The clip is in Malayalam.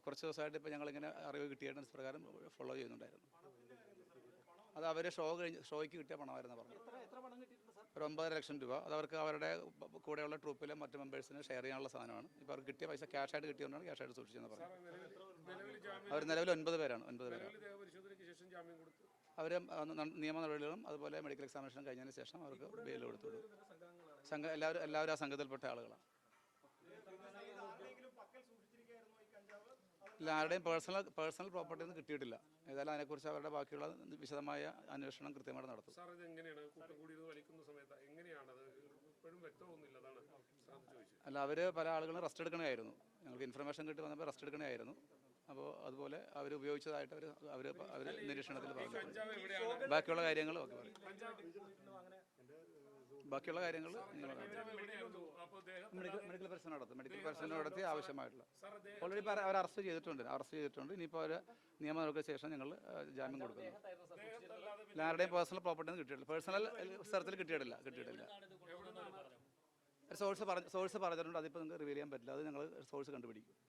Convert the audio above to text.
കുറച്ച് ദിവസമായിട്ട് ഇപ്പോൾ ഞങ്ങളിങ്ങനെ അറിവ് കിട്ടിയിട്ട് പ്രകാരം ഫോളോ ചെയ്യുന്നുണ്ടായിരുന്നു. അത് അവർ ഷോയ്ക്ക് കിട്ടിയ പണമായിരുന്നു പറഞ്ഞു. ഒരു 9,00,000 രൂപ. അത് അവർക്ക് അവരുടെ കൂടെയുള്ള ട്രൂപ്പിലെ മറ്റ് മെമ്പേഴ്സിന് ഷെയർ ചെയ്യാനുള്ള സാധനമാണ്. ഇപ്പോൾ അവർക്ക് കിട്ടിയ പൈസ ക്യാഷായിട്ട് കിട്ടിയതുകൊണ്ടാണ് ക്യാഷായിട്ട് സൂക്ഷിച്ചെന്ന് പറഞ്ഞു. അവർ നിലവിൽ 9 പേരാണ്. അവർ നിയമ നടപടികളും അതുപോലെ മെഡിക്കൽ എക്സാമിനേഷൻ കഴിഞ്ഞതിന് ശേഷം അവർക്ക് ബെയിൽ കൊടുത്തു. എല്ലാവരും ആ സംഘത്തിൽപ്പെട്ട ആളുകളാണ്. ഇല്ല, ആരുടെയും പേഴ്സണൽ പ്രോപ്പർട്ടി ഒന്നും കിട്ടിയിട്ടില്ല. ഏതായാലും അതിനെക്കുറിച്ച് അവരുടെ ബാക്കിയുള്ള വിശദമായ അന്വേഷണം കൃത്യമായിട്ട് നടത്തും. അല്ല, അവർ പല ആളുകളും റെസ്റ്റ് എടുക്കണമായിരുന്നു. ഞങ്ങൾക്ക് ഇൻഫർമേഷൻ കിട്ടി വന്നപ്പോൾ റെസ്റ്റ് എടുക്കണമായിരുന്നു. അപ്പോൾ അതുപോലെ അവർ ഉപയോഗിച്ചതായിട്ട് അവർ നിരീക്ഷണത്തിൽ പറഞ്ഞു. ബാക്കിയുള്ള കാര്യങ്ങൾ മെഡിക്കൽ പരിശോധന നടത്തി ആവശ്യമായിട്ടുള്ള ഓൾറെഡി അവർ അറസ്റ്റ് ചെയ്തിട്ടുണ്ട്. ഇനിയിപ്പോൾ അവർ നിയമ നടപടിക്ക് ശേഷം ഞങ്ങൾ ജാമ്യം കൊടുക്കുന്നു. ആരുടെയും പേഴ്സണൽ പ്രോപ്പർട്ടി ഒന്നും കിട്ടിയിട്ടില്ല. പേഴ്സണൽ സ്ഥലത്തിൽ കിട്ടിയിട്ടില്ല. സോഴ്സ് പറഞ്ഞിട്ടുണ്ട്. അതിപ്പോൾ നിങ്ങൾക്ക് റിവീൽ ചെയ്യാൻ പറ്റില്ല. അത് ഞങ്ങൾ സോഴ്സ് കണ്ടുപിടിക്കും.